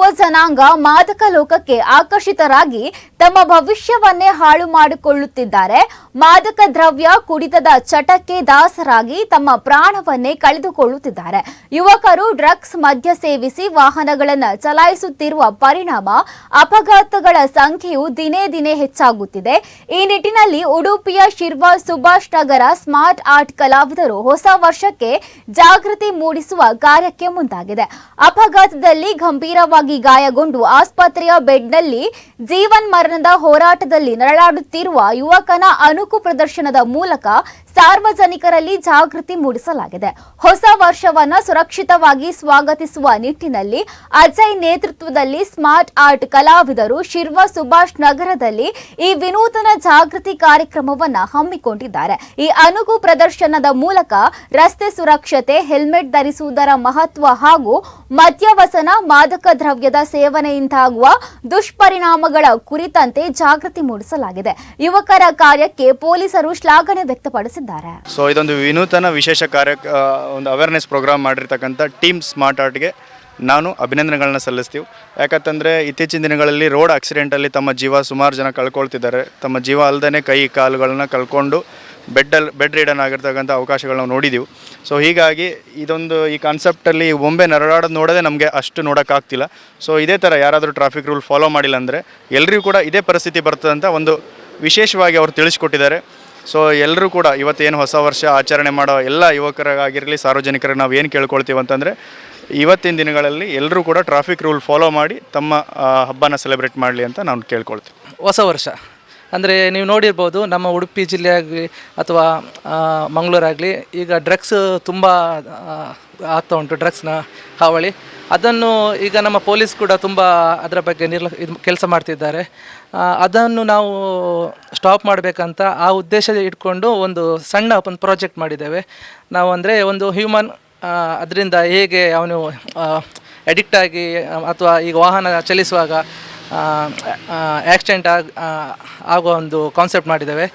ಯುವ ಜನಾಂಗ ಮಾದಕ ಲೋಕಕ್ಕೆ ಆಕರ್ಷಿತರಾಗಿ ತಮ್ಮ ಭವಿಷ್ಯವನ್ನೇ ಹಾಳು ಮಾಡಿಕೊಳ್ಳುತ್ತಿದ್ದಾರೆ. ಮಾದಕ ದ್ರವ್ಯ ಕುಡಿತದ ಚಟಕ್ಕೆ ದಾಸರಾಗಿ ತಮ್ಮ ಪ್ರಾಣವನ್ನೇ ಕಳೆದುಕೊಳ್ಳುತ್ತಿದ್ದಾರೆ. ಯುವಕರು ಡ್ರಗ್ಸ್ ಮದ್ಯ ಸೇವಿಸಿ ವಾಹನಗಳನ್ನು ಚಲಾಯಿಸುತ್ತಿರುವ ಪರಿಣಾಮ ಅಪಘಾತಗಳ ಸಂಖ್ಯೆಯು ದಿನೇ ದಿನೇ ಹೆಚ್ಚಾಗುತ್ತಿದೆ. ಈ ನಿಟ್ಟಿನಲ್ಲಿ ಉಡುಪಿಯ ಶಿರ್ವ ಸುಭಾಷ್ ನಗರ ಸ್ಮಾರ್ಟ್ ಆರ್ಟ್ ಕಲಾವಿದರು ಹೊಸ ವರ್ಷಕ್ಕೆ ಜಾಗೃತಿ ಮೂಡಿಸುವ ಕಾರ್ಯಕ್ಕೆ ಮುಂದಾಗಿದೆ. ಅಪಘಾತದಲ್ಲಿ ಗಂಭೀರವಾಗಿ ಗಾಯಗೊಂಡು ಆಸ್ಪತ್ರೆಯ ಬೆಡ್ನಲ್ಲಿ ಜೀವನ್ಮರಣದ ಹೋರಾಟದಲ್ಲಿ ನರಳಾಡುತ್ತಿರುವ ಯುವಕನ ಅಣುಕು ಪ್ರದರ್ಶನದ ಮೂಲಕ ಸಾರ್ವಜನಿಕರಲ್ಲಿ ಜಾಗೃತಿ ಮೂಡಿಸಲಾಗಿದೆ. ಹೊಸ ವರ್ಷವನ್ನು ಸುರಕ್ಷಿತವಾಗಿ ಸ್ವಾಗತಿಸುವ ನಿಟ್ಟಿನಲ್ಲಿ ಅಜಯ್ ನೇತೃತ್ವದಲ್ಲಿ ಸ್ಮಾರ್ಟ್ ಆರ್ಟ್ ಕಲಾವಿದರು ಶಿರ್ವ ಸುಭಾಷ್ ನಗರದಲ್ಲಿ ಈ ವಿನೂತನ ಜಾಗೃತಿ ಕಾರ್ಯಕ್ರಮವನ್ನು ಹಮ್ಮಿಕೊಂಡಿದ್ದಾರೆ. ಈ ಅಣುಕು ಪ್ರದರ್ಶನದ ಮೂಲಕ ರಸ್ತೆ ಸುರಕ್ಷತೆ, ಹೆಲ್ಮೆಟ್ ಧರಿಸುವುದರ ಮಹತ್ವ ಹಾಗೂ ಮದ್ಯವ್ಯಸನ, ಮಾದಕ ದ್ರವ್ಯದ ಸೇವನೆಯಿಂದಾಗುವ ದುಷ್ಪರಿಣಾಮಗಳ ಕುರಿತಂತೆ ಜಾಗೃತಿ ಮೂಡಿಸಲಾಗಿದೆ. ಯುವಕರ ಕಾರ್ಯಕ್ಕೆ ಪೊಲೀಸರು ಶ್ಲಾಘನೆ ವ್ಯಕ್ತಪಡಿಸಿದ್ದಾರೆ. ಸೊ ಇದೊಂದು ವಿನೂತನ ವಿಶೇಷ ಕಾರ್ಯ, ಒಂದು ಅವೇರ್ನೆಸ್ ಪ್ರೋಗ್ರಾಮ್ ಮಾಡಿರ್ತಕ್ಕಂಥ ಟೀಮ್ ಸ್ಮಾರ್ಟ್ ಆರ್ಟ್ಗೆ ನಾನು ಅಭಿನಂದನೆಗಳನ್ನ ಸಲ್ಲಿಸ್ತೀವಿ. ಯಾಕಂತಂದರೆ ಇತ್ತೀಚಿನ ದಿನಗಳಲ್ಲಿ ರೋಡ್ ಆಕ್ಸಿಡೆಂಟಲ್ಲಿ ತಮ್ಮ ಜೀವ ಸುಮಾರು ಜನ ಕಳ್ಕೊಳ್ತಿದ್ದಾರೆ. ತಮ್ಮ ಜೀವ ಅಲ್ಲದೇ ಕೈ ಕಾಲುಗಳನ್ನ ಕಳ್ಕೊಂಡು ಬೆಡ್ ರೀಡನ್ ಆಗಿರ್ತಕ್ಕಂಥ ಅವಕಾಶಗಳು ನಾವು ನೋಡಿದ್ದೀವಿ. ಸೊ ಹೀಗಾಗಿ ಈ ಕಾನ್ಸೆಪ್ಟಲ್ಲಿ ಬೊಂಬೆ ನರಳಾಡೋದು ನೋಡೋದೇ ನಮಗೆ ಅಷ್ಟು ನೋಡೋಕ್ಕಾಗ್ತಿಲ್ಲ. ಸೊ ಇದೇ ಥರ ಯಾರಾದರೂ ಟ್ರಾಫಿಕ್ ರೂಲ್ ಫಾಲೋ ಮಾಡಿಲ್ಲ ಅಂದರೆ ಎಲ್ರಿಗೂ ಕೂಡ ಇದೇ ಪರಿಸ್ಥಿತಿ ಬರ್ತದೆ ಅಂತ ಒಂದು ವಿಶೇಷವಾಗಿ ಅವರು ತಿಳಿಸ್ಕೊಟ್ಟಿದ್ದಾರೆ. ಸೊ ಎಲ್ಲರೂ ಕೂಡ ಇವತ್ತೇನು ಹೊಸ ವರ್ಷ ಆಚರಣೆ ಮಾಡೋ ಎಲ್ಲ ಯುವಕರಾಗಿರಲಿ, ಸಾರ್ವಜನಿಕರಿಗೆ ನಾವು ಏನು ಕೇಳ್ಕೊಳ್ತೀವಿ ಅಂತಂದರೆ ಇವತ್ತಿನ ದಿನಗಳಲ್ಲಿ ಎಲ್ಲರೂ ಕೂಡ ಟ್ರಾಫಿಕ್ ರೂಲ್ ಫಾಲೋ ಮಾಡಿ ತಮ್ಮ ಹಬ್ಬನ ಸೆಲೆಬ್ರೇಟ್ ಮಾಡಲಿ ಅಂತ ನಾನು ಕೇಳ್ಕೊಳ್ತೀವಿ. ಹೊಸ ವರ್ಷ ಅಂದರೆ ನೀವು ನೋಡಿರ್ಬೋದು, ನಮ್ಮ ಉಡುಪಿ ಜಿಲ್ಲೆ ಆಗಲಿ ಅಥವಾ ಮಂಗಳೂರಾಗಲಿ ಈಗ ಡ್ರಗ್ಸ್ ತುಂಬ ಆಗ್ತಾ ಉಂಟು, ಡ್ರಗ್ಸ್ನ ಹಾವಳಿ. ಅದನ್ನು ಈಗ ನಮ್ಮ ಪೊಲೀಸ್ ಕೂಡ ತುಂಬ ಅದರ ಬಗ್ಗೆ ಕೆಲಸ ಮಾಡ್ತಿದ್ದಾರೆ. ಅದನ್ನು ನಾವು ಸ್ಟಾಪ್ ಮಾಡಬೇಕಂತ ಆ ಉದ್ದೇಶ ಇಟ್ಕೊಂಡು ಒಂದು ಸಣ್ಣ ಪ್ರಾಜೆಕ್ಟ್ ಮಾಡಿದ್ದೇವೆ ನಾವು. ಅಂದರೆ ಒಂದು ಹ್ಯೂಮನ್ ಅದರಿಂದ ಹೇಗೆ ಅವನು ಅಡಿಕ್ಟ್ ಆಗಿ ಅಥವಾ ಈಗ ವಾಹನ ಚಲಿಸುವಾಗ ಆಕ್ಸಿಡೆಂಟ್ ಆಗುವ ಒಂದು ಕಾನ್ಸೆಪ್ಟ್ ಮಾಡಿದ್ದೇವೆ.